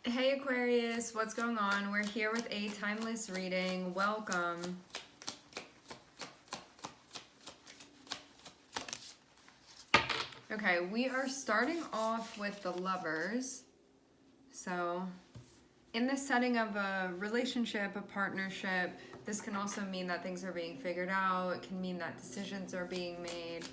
Hey Aquarius, what's going on? We're here with a timeless reading. Welcome. Okay, we are starting off with the Lovers. So, in the setting of a relationship, a partnership, this can also mean that things are being figured out. It can mean that decisions are being made.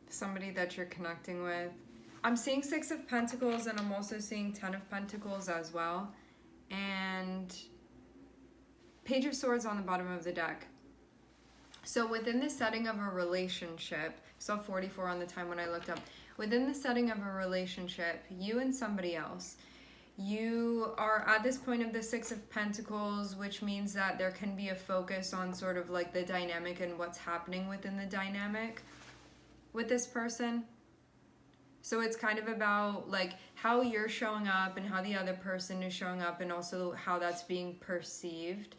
Somebody that you're connecting with. I'm seeing Six of Pentacles and I'm also seeing Ten of Pentacles as well. And Page of Swords on the bottom of the deck. So within the setting of a relationship, saw 44 on the time when I looked up. Within the setting of a relationship, you and somebody else, you are at this point of the Six of Pentacles, which means that there can be a focus on sort of like the dynamic and what's happening within the dynamic with this person. So it's kind of about like how you're showing up and how the other person is showing up and also how that's being perceived.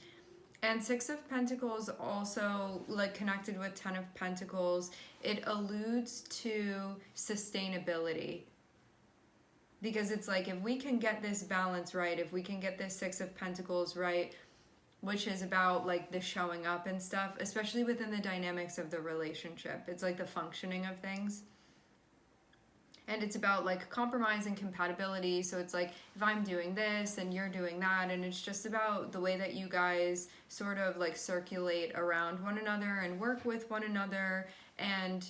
And Six of Pentacles also, like connected with Ten of Pentacles, it alludes to sustainability. Because it's like, if we can get this balance right, if we can get this Six of Pentacles right, which is about like the showing up and stuff, especially within the dynamics of the relationship. It's like the functioning of things. And it's about like compromise and compatibility. So it's like, if I'm doing this and you're doing that, and it's just about the way that you guys sort of like circulate around one another and work with one another, and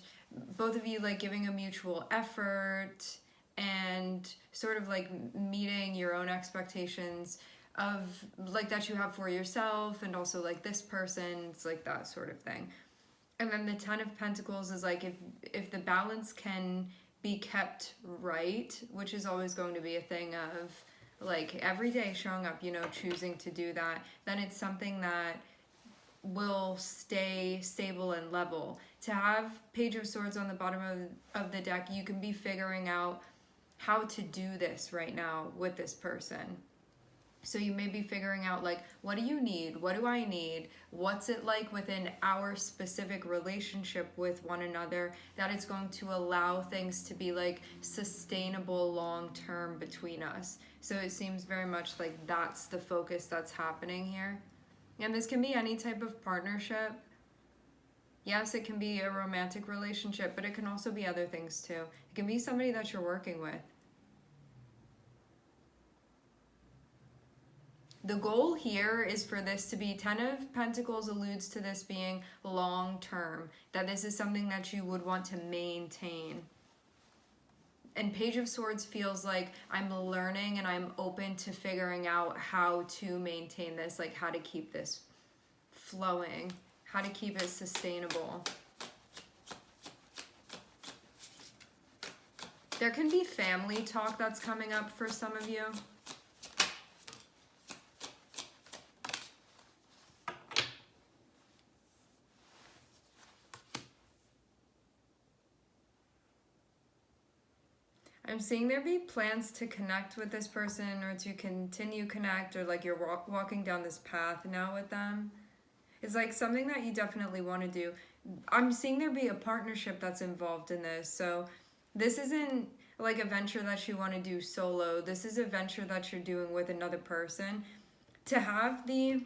both of you like giving a mutual effort and sort of like meeting your own expectations of like that you have for yourself and also like this person. It's like that sort of thing. And then the Ten of Pentacles is like, if the balance can be kept right, which is always going to be a thing of like every day showing up, you know, choosing to do that, then it's something that will stay stable and level. To have Page of Swords on the bottom of the deck, you can be figuring out how to do this right now with this person. So you may be figuring out like, what do you need? What do I need? What's it like within our specific relationship with one another that it's going to allow things to be like sustainable long term between us. So it seems very much like that's the focus that's happening here. And this can be any type of partnership. Yes, it can be a romantic relationship, but it can also be other things too. It can be somebody that you're working with. The goal here is for this to be, Ten of Pentacles alludes to this being long term, that this is something that you would want to maintain. And Page of Swords feels like I'm learning and I'm open to figuring out how to maintain this, like how to keep this flowing, how to keep it sustainable. There can be family talk that's coming up for some of you. I'm seeing there be plans to connect with this person or to continue connect, or like you're walking down this path now with them. It's like something that you definitely want to do. I'm seeing there be a partnership that's involved in this. So this isn't like a venture that you want to do solo. This is a venture that you're doing with another person. To have the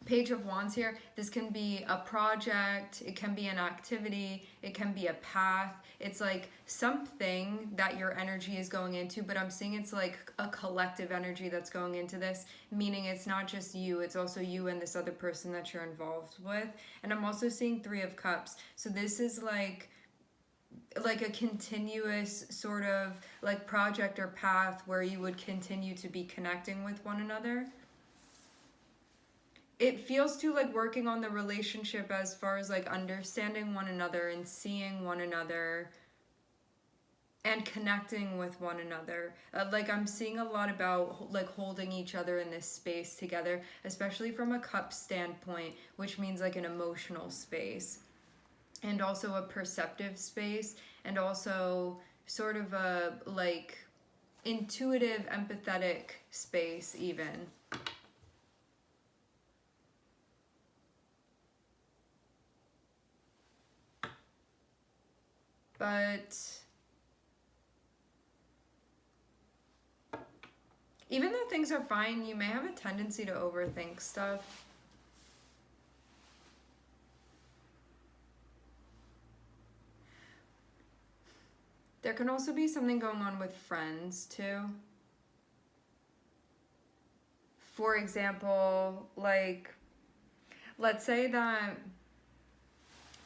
Page of Wands here, this can be a project, it can be an activity, it can be a path. It's like something that your energy is going into, but I'm seeing it's like a collective energy that's going into this, meaning it's not just you, it's also you and this other person that you're involved with. And I'm also seeing Three of Cups. So this is like a continuous sort of like project or path where you would continue to be connecting with one another. It feels too like working on the relationship as far as like understanding one another and seeing one another and connecting with one another. Like I'm seeing a lot about like holding each other in this space together, especially from a cup standpoint, which means like an emotional space and also a perceptive space and also sort of a like intuitive, empathetic space even. But even though things are fine, you may have a tendency to overthink stuff. There can also be something going on with friends too. For example, like, let's say that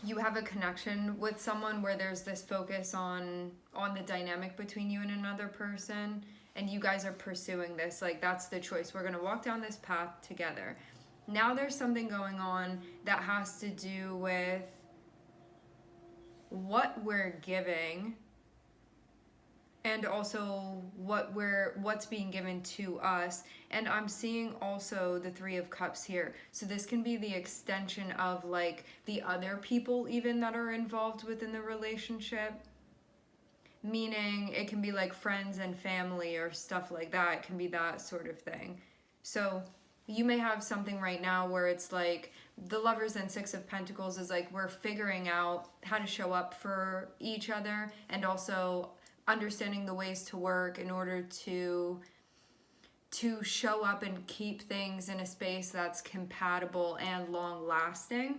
you have a connection with someone where there's this focus on the dynamic between you and another person, and you guys are pursuing this, like, that's the choice. We're going to walk down this path together. Now there's something going on that has to do with what we're giving and also what's being given to us. And I'm seeing also the Three of Cups here. So this can be the extension of like the other people even that are involved within the relationship. Meaning it can be like friends and family or stuff like that. It can be that sort of thing. So you may have something right now where it's like the Lovers and Six of Pentacles is like we're figuring out how to show up for each other, and also understanding the ways to work in order to show up and keep things in a space that's compatible and long lasting.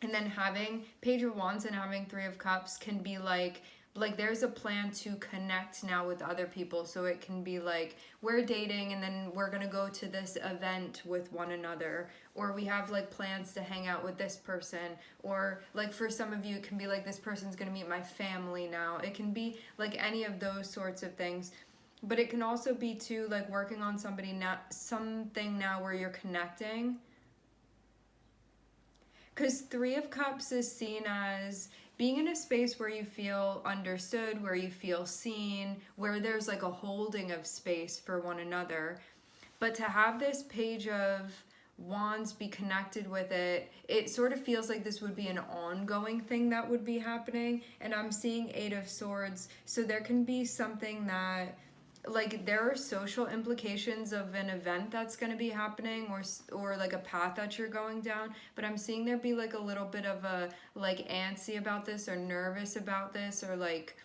And then having Page of Wands and having Three of Cups can be like there's a plan to connect now with other people. So it can be like we're dating and then we're gonna go to this event with one another, or we have like plans to hang out with this person, or like for some of you it can be like this person's gonna meet my family now. It can be like any of those sorts of things. But it can also be too like working on something now where you're connecting. Because Three of Cups is seen as being in a space where you feel understood, where you feel seen, where there's like a holding of space for one another. But to have this Page of Wands be connected with it, it sort of feels like this would be an ongoing thing that would be happening. And I'm seeing Eight of Swords. So there can be something that, like, there are social implications of an event that's going to be happening, or like a path that you're going down, but I'm seeing there be like a little bit of a like antsy about this or nervous about this, or like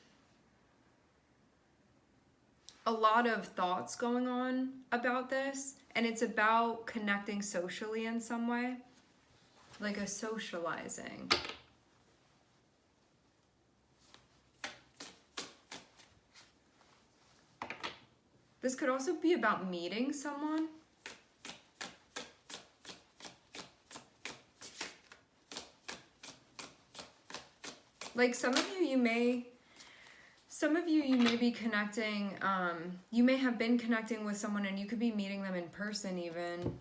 a lot of thoughts going on about this, and it's about connecting socially in some way, like a socializing. This could also be about meeting someone. Like some of you may be connecting, you may have been connecting with someone and you could be meeting them in person even.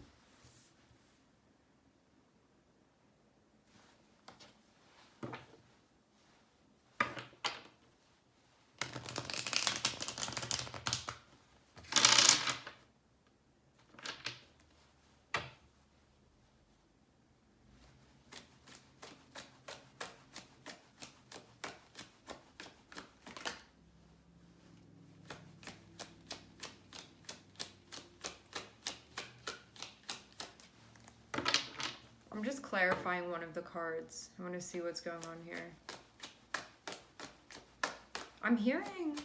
I'm just clarifying one of the cards. I want to see what's going on here. I'm hearing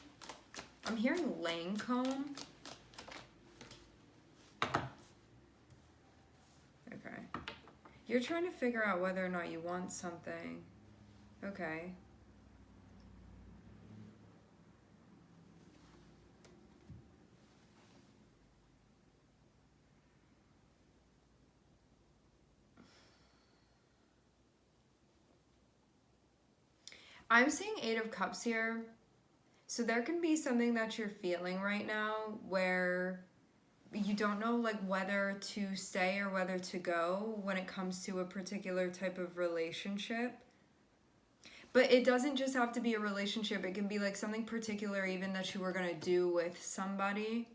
Lancome. Okay. You're trying to figure out whether or not you want something. Okay. I'm seeing Eight of Cups here. So there can be something that you're feeling right now where you don't know like whether to stay or whether to go when it comes to a particular type of relationship. But it doesn't just have to be a relationship. It can be like something particular even that you were going to do with somebody.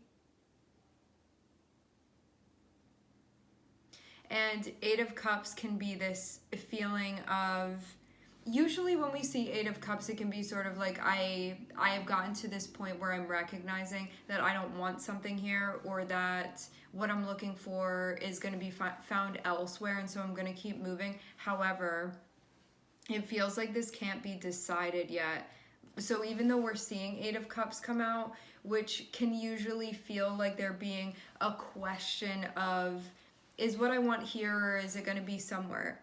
And Eight of Cups can be this feeling of, usually when we see Eight of Cups, it can be sort of like I have gotten to this point where I'm recognizing that I don't want something here, or that what I'm looking for is going to be found elsewhere, and so I'm going to keep moving. However, It feels like this can't be decided yet. So even though we're seeing Eight of Cups come out, which can usually feel like there being a question of, is what I want here, or is it going to be somewhere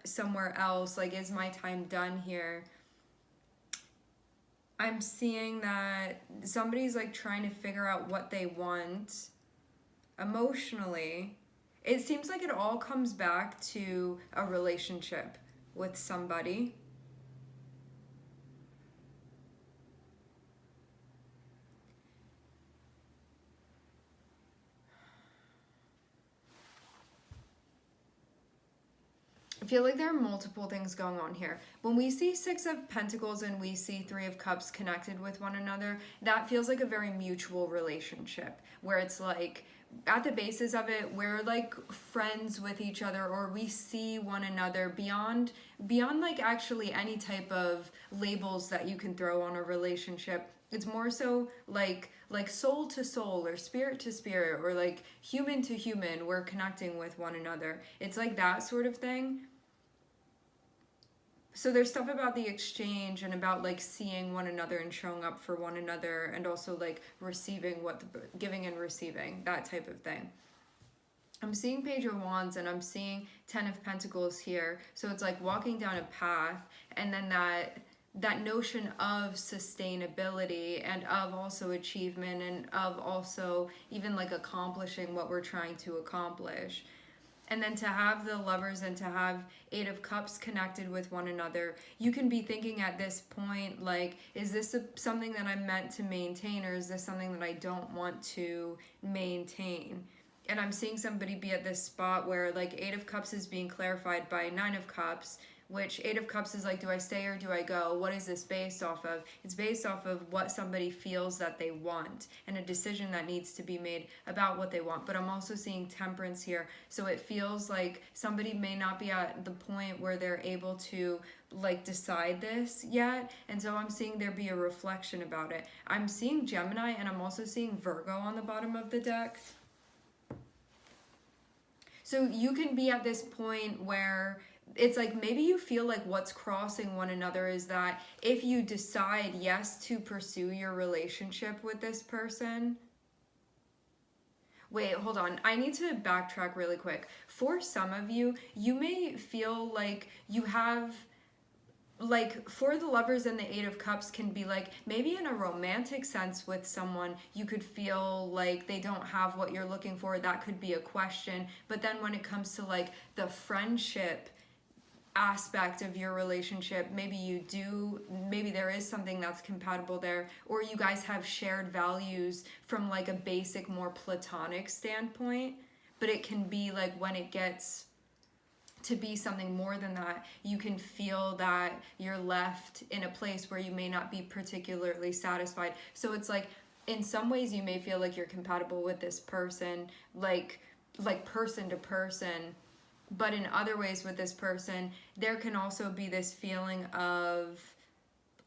else? Like, is my time done here? I'm seeing that somebody's like trying to figure out what they want emotionally. It seems like it all comes back to a relationship with somebody. I feel like there are multiple things going on here. When we see Six of Pentacles and we see Three of Cups connected with one another, that feels like a very mutual relationship where it's like, at the basis of it, we're like friends with each other, or we see one another beyond like actually any type of labels that you can throw on a relationship. It's more so like soul to soul, or spirit to spirit, or like human to human. We're connecting with one another. It's like that sort of thing. So there's stuff about the exchange and about like seeing one another and showing up for one another, and also like receiving giving and receiving, that type of thing. I'm seeing Page of Wands and I'm seeing Ten of Pentacles here. So it's like walking down a path, and then that notion of sustainability and of also achievement and of also even like accomplishing what we're trying to accomplish. And then to have the Lovers and to have Eight of Cups connected with one another, you can be thinking at this point, like, is this something that I'm meant to maintain, or is this something that I don't want to maintain? And I'm seeing somebody be at this spot where like Eight of Cups is being clarified by Nine of Cups, which Eight of Cups is like, do I stay or do I go? What is this based off of? It's based off of what somebody feels that they want, and a decision that needs to be made about what they want. But I'm also seeing Temperance here. So it feels like somebody may not be at the point where they're able to like decide this yet. And so I'm seeing there be a reflection about it. I'm seeing Gemini, and I'm also seeing Virgo on the bottom of the deck. So you can be at this point where it's like maybe you feel like what's crossing one another is that if you decide yes to pursue your relationship with this person. Wait, hold on. I need to backtrack really quick. For some of you, you may feel like you have, like, for the Lovers and the Eight of Cups can be like, maybe in a romantic sense with someone, you could feel like they don't have what you're looking for. That could be a question. But then when it comes to like the friendship aspect of your relationship, maybe there is something that's compatible there, or you guys have shared values from like a basic, more platonic standpoint. But it can be like when it gets to be something more than that, you can feel that you're left in a place where you may not be particularly satisfied. So it's like in some ways you may feel like you're compatible with this person, like person to person. But in other ways with this person, there can also be this feeling of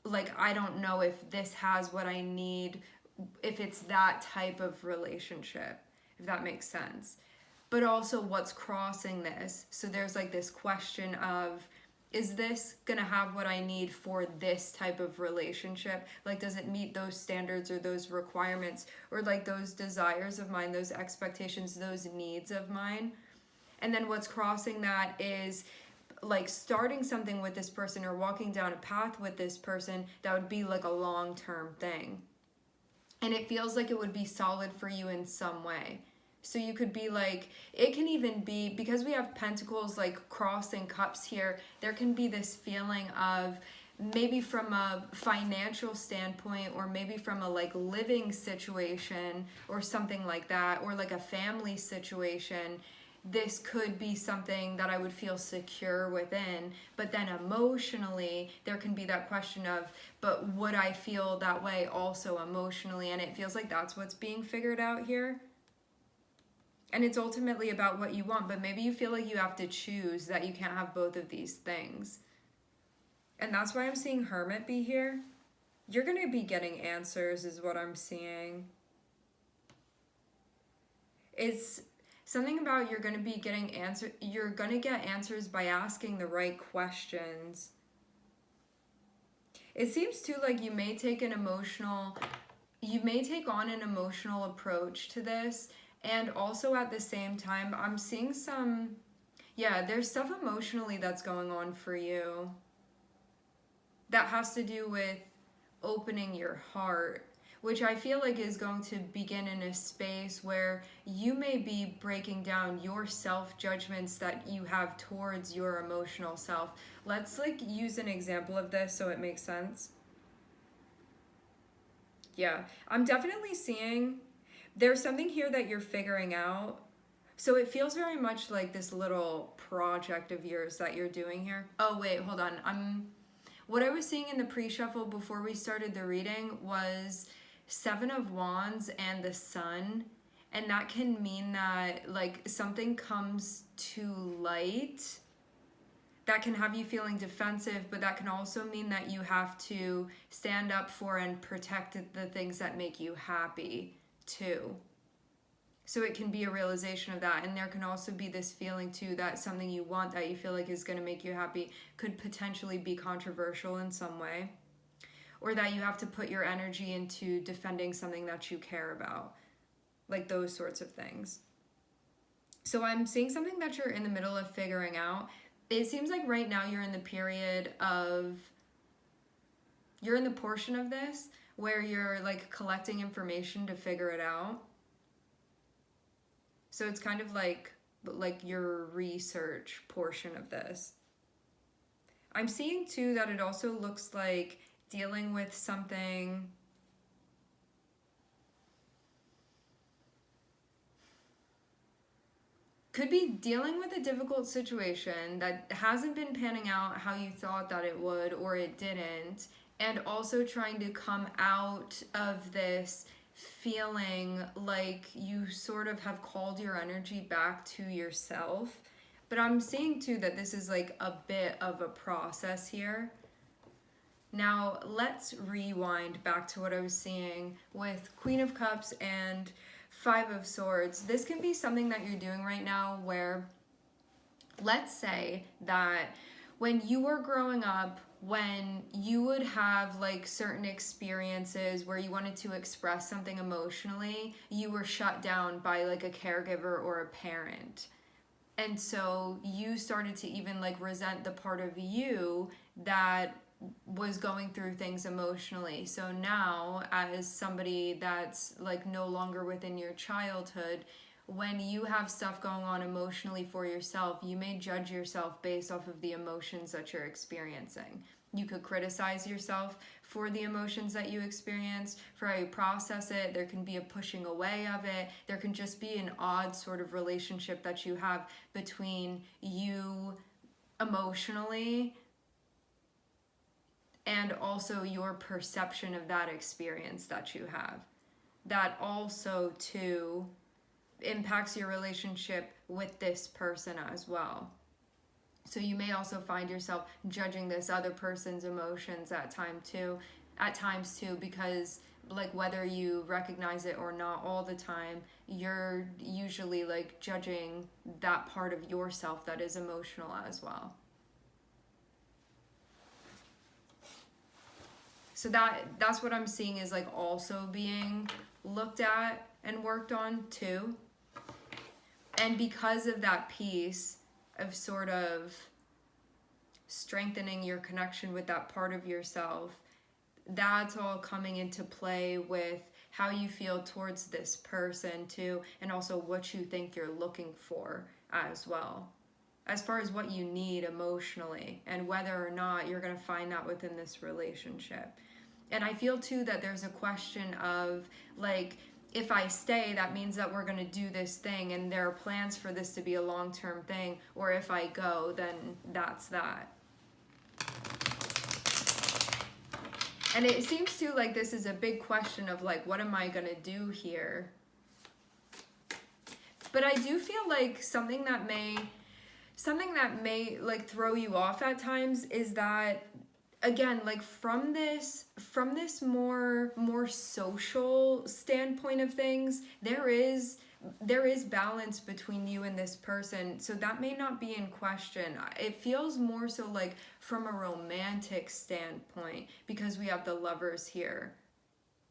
like, I don't know if this has what I need, if it's that type of relationship, if that makes sense. But also what's crossing this. So there's like this question of, is this gonna have what I need for this type of relationship? Like, does it meet those standards or those requirements, or like those desires of mine, those expectations, those needs of mine? And then what's crossing that is like starting something with this person or walking down a path with this person that would be like a long-term thing. And it feels like it would be solid for you in some way. So you could be like, it can even be, because we have Pentacles like crossing cups here, there can be this feeling of maybe from a financial standpoint, or maybe from a like living situation or something like that, or like a family situation. This could be something that I would feel secure within, but then emotionally, there can be that question of, but would I feel that way also emotionally? And it feels like that's what's being figured out here. And it's ultimately about what you want, but maybe you feel like you have to choose, that you can't have both of these things. And that's why I'm seeing Hermit be here. You're going to be getting answers is what I'm seeing. It's something about you're going to be getting you're going to get answers by asking the right questions. It seems too like you may take on an emotional approach to this, and also at the same time, I'm seeing there's stuff emotionally that's going on for you that has to do with opening your heart, which I feel like is going to begin in a space where you may be breaking down your self-judgments that you have towards your emotional self. Let's like use an example of this so it makes sense. Yeah, I'm definitely seeing there's something here that you're figuring out. So it feels very much like this little project of yours that you're doing here. Oh wait, hold on. What I was seeing in the pre-shuffle before we started the reading was Seven of Wands and the Sun, and that can mean that like something comes to light that can have you feeling defensive, but that can also mean that you have to stand up for and protect the things that make you happy too. So it can be a realization of that, and there can also be this feeling too that something you want that you feel like is going to make you happy could potentially be controversial in some way, or that you have to put your energy into defending something that you care about, like those sorts of things. So I'm seeing something that you're in the middle of figuring out. It seems like right now you're in the portion of this where you're like collecting information to figure it out. So it's kind of like your research portion of this. I'm seeing too that it also looks like dealing with something. Could be dealing with a difficult situation that hasn't been panning out how you thought that it would, or it didn't, and also trying to come out of this feeling like you sort of have called your energy back to yourself. But I'm seeing too that this is like a bit of a process here. Now let's rewind back to what I was seeing with Queen of Cups and Five of Swords. This can be something that you're doing right now where, let's say that when you were growing up, when you would have like certain experiences where you wanted to express something emotionally, you were shut down by like a caregiver or a parent. And so you started to even like resent the part of you that was going through things emotionally. So now, as somebody that's like no longer within your childhood, when you have stuff going on emotionally for yourself, you may judge yourself based off of the emotions that you're experiencing. You could criticize yourself for the emotions that you experience, for how you process it. There can be a pushing away of it. There can just be an odd sort of relationship that you have between you emotionally and also your perception of that experience that you have. That also, too, impacts your relationship with this person as well. So you may also find yourself judging this other person's emotions at times too, because like whether you recognize it or not all the time, you're usually like judging that part of yourself that is emotional as well. So that's what I'm seeing is like also being looked at and worked on too. And because of that piece of sort of strengthening your connection with that part of yourself, that's all coming into play with how you feel towards this person too, and also what you think you're looking for as well, as far as what you need emotionally and whether or not you're going to find that within this relationship. And I feel too that there's a question of like, if I stay, that means that we're going to do this thing and there are plans for this to be a long-term thing, or if I go, then that's that. And it seems too like this is a big question of like, what am I going to do here? But I do feel like something that may like throw you off at times is that, again, like from this more social standpoint of things, there is there is balance between you and this person, so that may not be in question. It feels more so like from a romantic standpoint, because we have the Lovers here.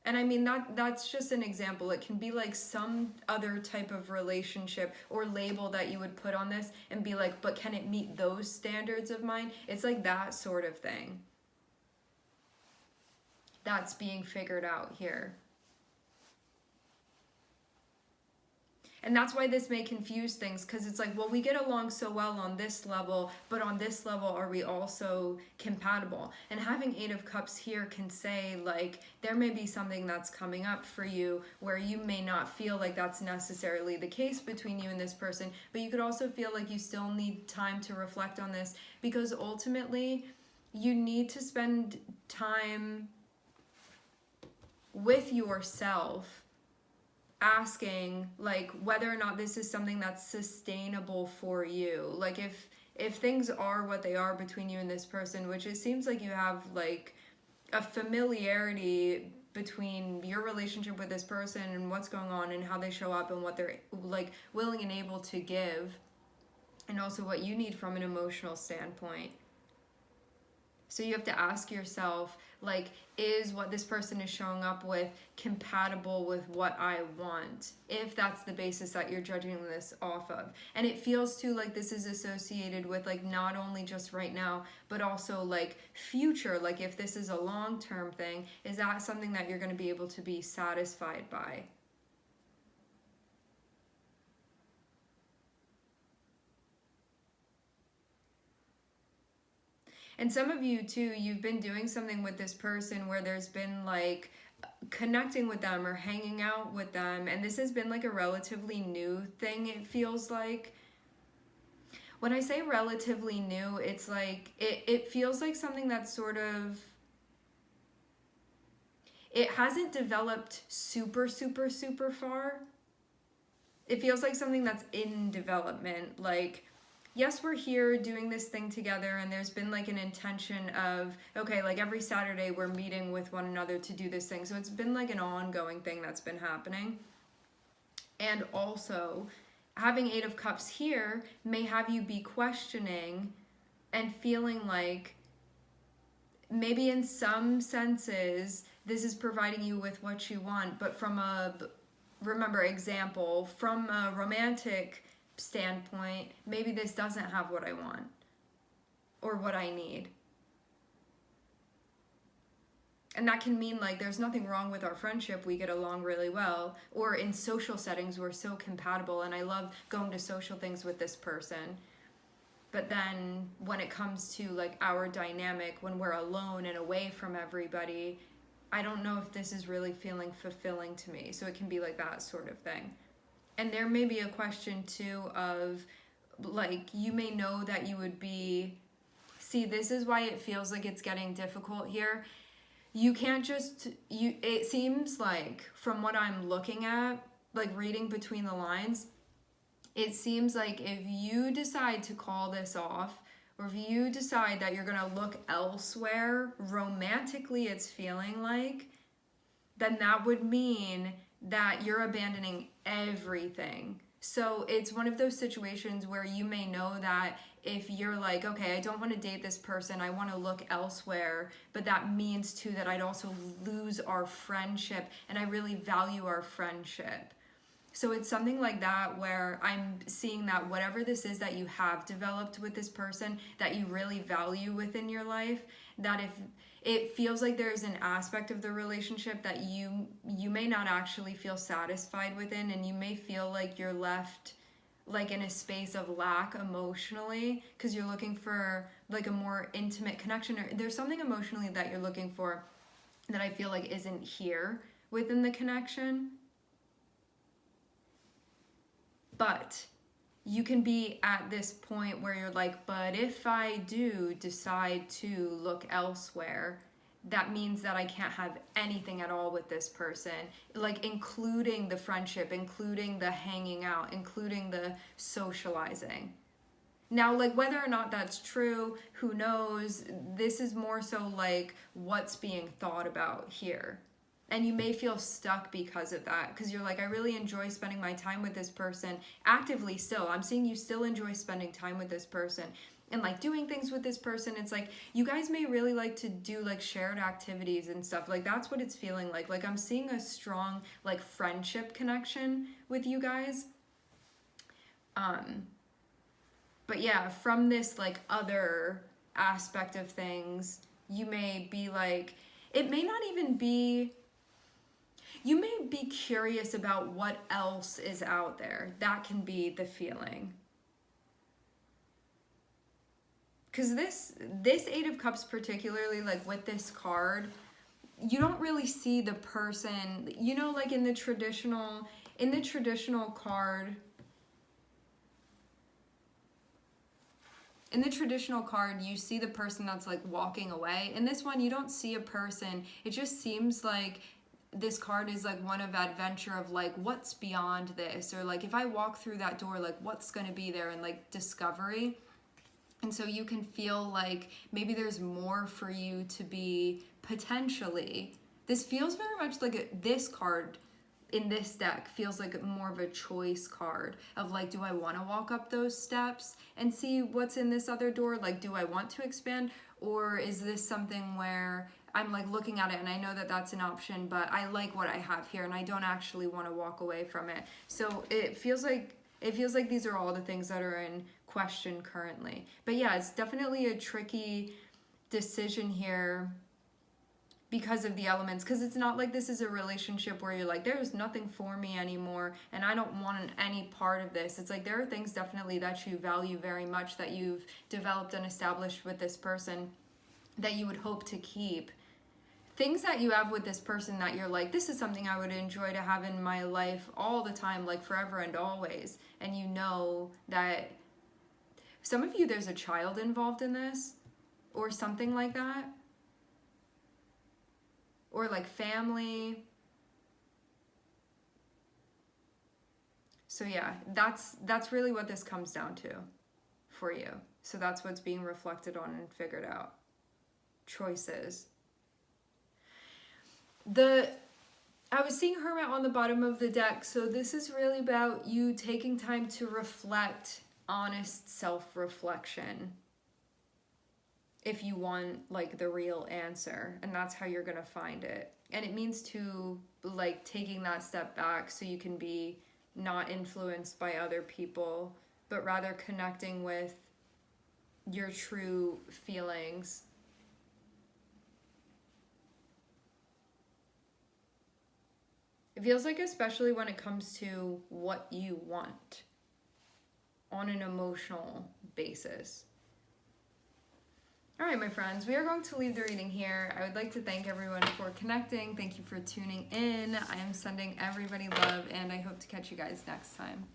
And I mean, that's just an example. It can be like some other type of relationship or label that you would put on this and be like, but can it meet those standards of mine? It's like that sort of thing that's being figured out here. And that's why this may confuse things, because it's like, well, we get along so well on this level, but on this level, are we also compatible? And having Eight of Cups here can say, like, there may be something that's coming up for you where you may not feel like that's necessarily the case between you and this person, but you could also feel like you still need time to reflect on this, because ultimately, you need to spend time with yourself, asking like whether or not this is something that's sustainable for you. Like if things are what they are between you and this person, which it seems like you have like a familiarity between your relationship with this person and what's going on and how they show up and what they're like willing and able to give, and also what you need from an emotional standpoint. So you have to ask yourself, like, is what this person is showing up with compatible with what I want? If that's the basis that you're judging this off of. And it feels too like this is associated with like not only just right now, but also like future. Like if this is a long-term thing, is that something that you're going to be able to be satisfied by? And some of you too, you've been doing something with this person where there's been like connecting with them or hanging out with them, and this has been like a relatively new thing, it feels like. When I say relatively new, it's like it feels like something that's sort of, it hasn't developed super far. It feels like something that's in development. Like, yes, we're here doing this thing together, and there's been like an intention of, okay, like every Saturday we're meeting with one another to do this thing. So it's been like an ongoing thing that's been happening. And also, having Eight of Cups here may have you be questioning and feeling like maybe in some senses this is providing you with what you want, but from a, remember, example, from a romantic standpoint, maybe this doesn't have what I want or what I need. And that can mean like there's nothing wrong with our friendship, we get along really well, or in social settings we're so compatible and I love going to social things with this person. But then when it comes to like our dynamic, when we're alone and away from everybody, I don't know if this is really feeling fulfilling to me. So it can be like that sort of thing. And there may be a question too of like, you may know that you would be, see, this is why it feels like it's getting difficult here. You can't just, it seems like from what I'm looking at, like reading between the lines, it seems like if you decide to call this off, or if you decide that you're gonna look elsewhere, romantically it's feeling like, then that would mean that you're abandoning everything. So it's one of those situations where you may know that if you're like, okay, I don't want to date this person, I want to look elsewhere, but that means too that I'd also lose our friendship, and I really value our friendship. So it's something like that where I'm seeing that whatever this is that you have developed with this person that you really value within your life, that if it feels like there's an aspect of the relationship that you may not actually feel satisfied within, and you may feel like you're left like in a space of lack emotionally because you're looking for like a more intimate connection, or there's something emotionally that you're looking for that I feel like isn't here within the connection. But you can be at this point where you're like, but if I do decide to look elsewhere, that means that I can't have anything at all with this person, like including the friendship, including the hanging out, including the socializing. Now, like whether or not that's true, who knows? This is more so like what's being thought about here. And you may feel stuck because of that, because you're like, I really enjoy spending my time with this person actively still. I'm seeing you still enjoy spending time with this person and like doing things with this person. It's like you guys may really like to do like shared activities and stuff. Like that's what it's feeling like. Like I'm seeing a strong like friendship connection with you guys. But yeah, from this like other aspect of things, you may be like, it may not even be, you may be curious about what else is out there. That can be the feeling. Because this Eight of Cups particularly, like with this card, you don't really see the person, you know, like in the traditional card, in the traditional card, you see the person that's like walking away. In this one, you don't see a person. It just seems like this card is like one of adventure, of like, what's beyond this? Or like, if I walk through that door, like what's going to be there, and like discovery. And so you can feel like maybe there's more for you to be potentially. This feels very much like this card in this deck feels like more of a choice card of like, do I want to walk up those steps and see what's in this other door? Like, do I want to expand? Or is this something where I'm like looking at it and I know that that's an option, but I like what I have here and I don't actually want to walk away from it. So it feels like these are all the things that are in question currently. But yeah, it's definitely a tricky decision here because of the elements, because it's not like this is a relationship where you're like, there's nothing for me anymore and I don't want any part of this. It's like there are things definitely that you value very much, that you've developed and established with this person, that you would hope to keep. Things that you have with this person that you're like, this is something I would enjoy to have in my life all the time, like forever and always. And you know that some of you, there's a child involved in this or something like that. Or like family. So yeah, that's really what this comes down to for you. So that's what's being reflected on and figured out. Choices. I was seeing Hermit on the bottom of the deck, so this is really about you taking time to reflect, honest self-reflection, if you want like the real answer, and that's how you're gonna find it. And it means to like taking that step back so you can be not influenced by other people, but rather connecting with your true feelings. It feels like, especially when it comes to what you want on an emotional basis. All right, my friends, we are going to leave the reading here. I would like to thank everyone for connecting. Thank you for tuning in. I am sending everybody love, and I hope to catch you guys next time.